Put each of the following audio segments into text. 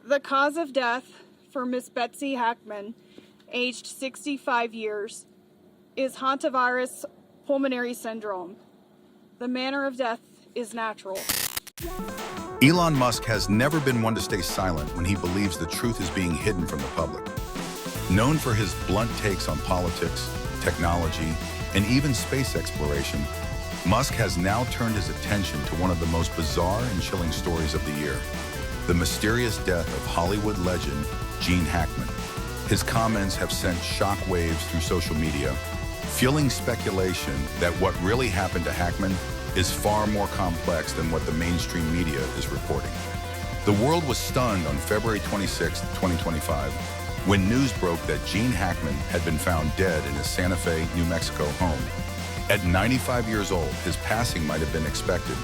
The cause of death for Miss Betsy Hackman, aged 65 years, is hantavirus pulmonary syndrome. The manner of death is natural. Elon Musk has never been one to stay silent when he believes the truth is being hidden from the public. Known for his blunt takes on politics, technology, and even space exploration, Musk has now turned his attention to one of the most bizarre and chilling stories of the year: the mysterious death of Hollywood legend Gene Hackman. His comments have sent shockwaves through social media, fueling speculation that what really happened to Hackman is far more complex than what the mainstream media is reporting. The world was stunned on February 26, 2025, when news broke that Gene Hackman had been found dead in his Santa Fe, New Mexico home. At 95 years old, his passing might have been expected,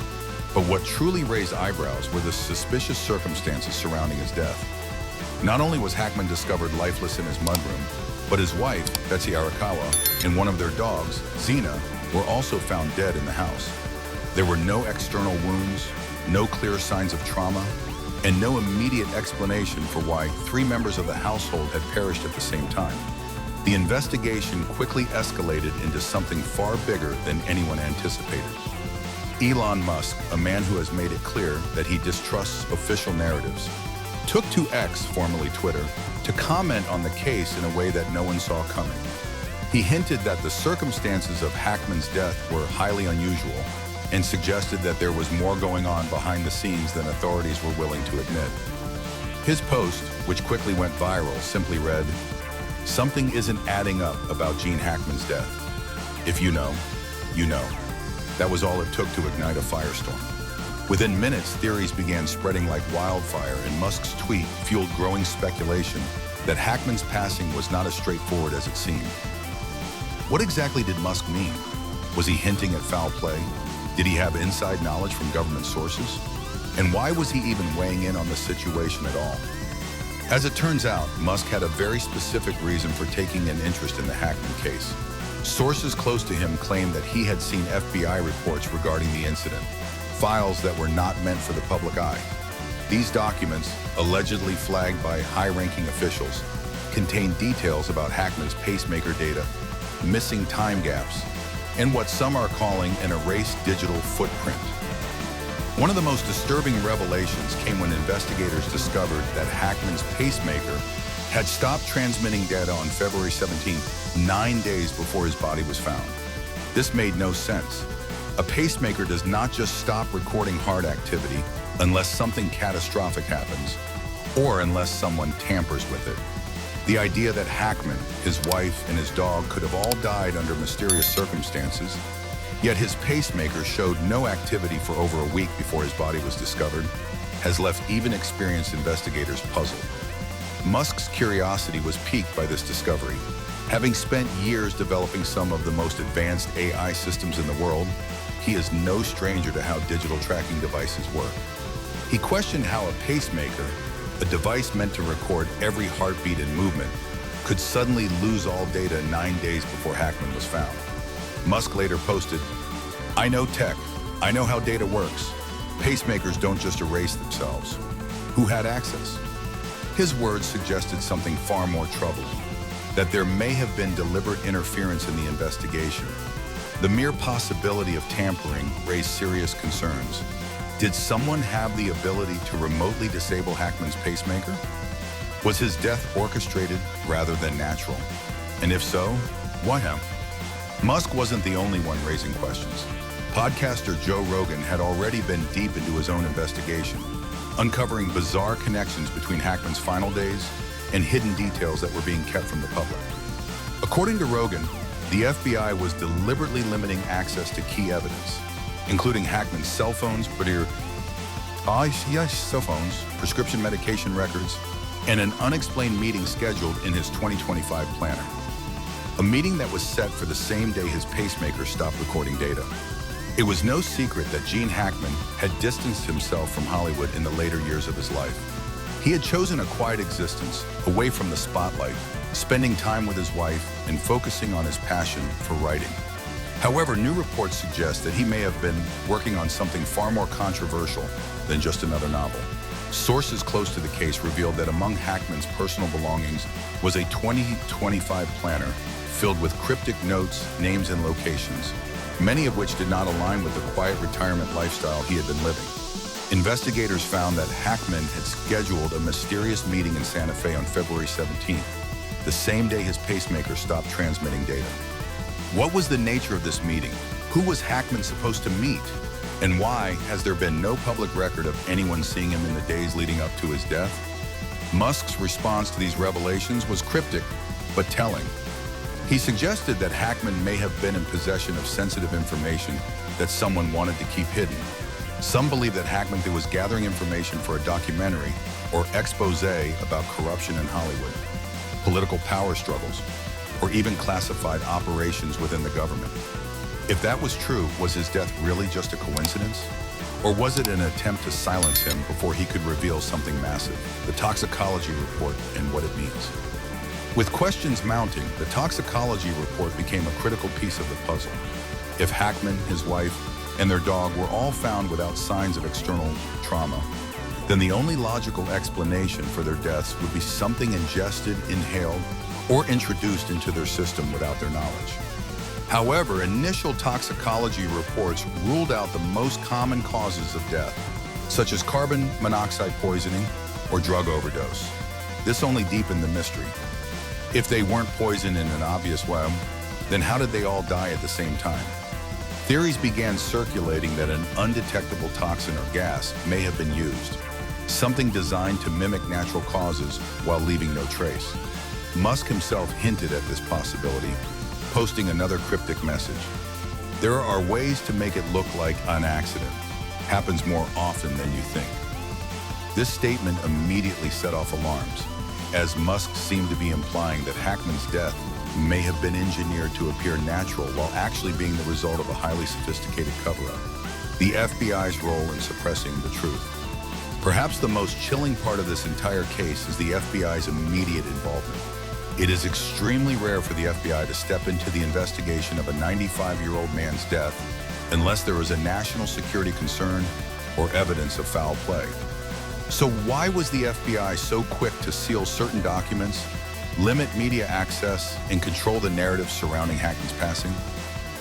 but what truly raised eyebrows were the suspicious circumstances surrounding his death. Not only was Hackman discovered lifeless in his mudroom, but his wife, Betsy Arakawa, and one of their dogs, Xena, were also found dead in the house. There were no external wounds, no clear signs of trauma, and no immediate explanation for why 3 members of the household had perished at the same time. The investigation quickly escalated into something far bigger than anyone anticipated. Elon Musk, a man who has made it clear that he distrusts official narratives, took to X, formerly Twitter, to comment on the case in a way that no one saw coming. He hinted that the circumstances of Hackman's death were highly unusual and suggested that there was more going on behind the scenes than authorities were willing to admit. His post, which quickly went viral, simply read, "Something isn't adding up about Gene Hackman's death. If you know, you know." That was all it took to ignite a firestorm. Within minutes, theories began spreading like wildfire, and Musk's tweet fueled growing speculation that Hackman's passing was not as straightforward as it seemed. What exactly did Musk mean? Was he hinting at foul play? Did he have inside knowledge from government sources? And why was he even weighing in on the situation at all? As it turns out, Musk had a very specific reason for taking an interest in the Hackman case. Sources close to him claimed that he had seen FBI reports regarding the incident, files that were not meant for the public eye. These documents, allegedly flagged by high-ranking officials, contain details about Hackman's pacemaker data, missing time gaps, and what some are calling an erased digital footprint. One of the most disturbing revelations came when investigators discovered that Hackman's pacemaker had stopped transmitting data on February 17th, 9 days before his body was found. This made no sense. A pacemaker does not just stop recording heart activity unless something catastrophic happens, or unless someone tampers with it. The idea that Hackman, his wife, and his dog could have all died under mysterious circumstances, yet his pacemaker showed no activity for over a week before his body was discovered, has left even experienced investigators puzzled. Musk's curiosity was piqued by this discovery. Having spent years developing some of the most advanced AI systems in the world, he is no stranger to how digital tracking devices work. He questioned how a pacemaker, a device meant to record every heartbeat and movement, could suddenly lose all data 9 days before Hackman was found. Musk later posted, "I know tech. I know how data works. Pacemakers don't just erase themselves. Who had access?" His words suggested something far more troubling, that there may have been deliberate interference in the investigation. The mere possibility of tampering raised serious concerns. Did someone have the ability to remotely disable Hackman's pacemaker? Was his death orchestrated rather than natural? And if so, why him? Musk wasn't the only one raising questions. Podcaster Joe Rogan had already been deep into his own investigation, uncovering bizarre connections between Hackman's final days and hidden details that were being kept from the public. According to Rogan, the FBI was deliberately limiting access to key evidence, including Hackman's cell phones, prescription medication records, and an unexplained meeting scheduled in his 2025 planner. A meeting that was set for the same day his pacemaker stopped recording data. It was no secret that Gene Hackman had distanced himself from Hollywood in the later years of his life. He had chosen a quiet existence, away from the spotlight, spending time with his wife and focusing on his passion for writing. However, new reports suggest that he may have been working on something far more controversial than just another novel. Sources close to the case revealed that among Hackman's personal belongings was a 2025 planner filled with cryptic notes, names, and locations, many of which did not align with the quiet retirement lifestyle he had been living. Investigators found that Hackman had scheduled a mysterious meeting in Santa Fe on February 17th, the same day his pacemaker stopped transmitting data. What was the nature of this meeting? Who was Hackman supposed to meet? And why has there been no public record of anyone seeing him in the days leading up to his death? Musk's response to these revelations was cryptic, but telling. He suggested that Hackman may have been in possession of sensitive information that someone wanted to keep hidden. Some believe that Hackman was gathering information for a documentary or expose about corruption in Hollywood, political power struggles, or even classified operations within the government. If that was true, was his death really just a coincidence? Or was it an attempt to silence him before he could reveal something massive, the toxicology report and what it means? With questions mounting, the toxicology report became a critical piece of the puzzle. If Hackman, his wife, and their dog were all found without signs of external trauma, then the only logical explanation for their deaths would be something ingested, inhaled, or introduced into their system without their knowledge. However, initial toxicology reports ruled out the most common causes of death, such as carbon monoxide poisoning or drug overdose. This only deepened the mystery. If they weren't poisoned in an obvious way, then how did they all die at the same time? Theories began circulating that an undetectable toxin or gas may have been used, something designed to mimic natural causes while leaving no trace. Musk himself hinted at this possibility, posting another cryptic message. There are ways to make it look like an accident. Happens more often than you think. This statement immediately set off alarms, as Musk seemed to be implying that Hackman's death may have been engineered to appear natural while actually being the result of a highly sophisticated cover-up. The FBI's role in suppressing the truth. Perhaps the most chilling part of this entire case is the FBI's immediate involvement. It is extremely rare for the FBI to step into the investigation of a 95-year-old man's death unless there is a national security concern or evidence of foul play. So why was the FBI so quick to seal certain documents, limit media access, and control the narrative surrounding Hackman's passing?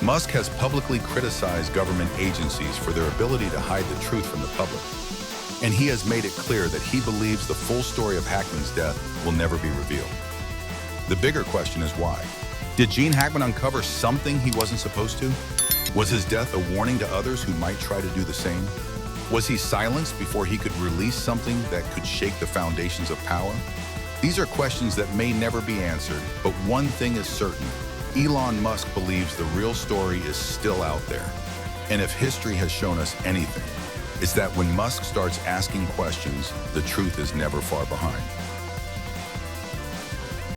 Musk has publicly criticized government agencies for their ability to hide the truth from the public. And he has made it clear that he believes the full story of Hackman's death will never be revealed. The bigger question is why? Did Gene Hackman uncover something he wasn't supposed to? Was his death a warning to others who might try to do the same? Was he silenced before he could release something that could shake the foundations of power? These are questions that may never be answered, but one thing is certain. Elon Musk believes the real story is still out there. And if history has shown us anything, it's that when Musk starts asking questions, the truth is never far behind.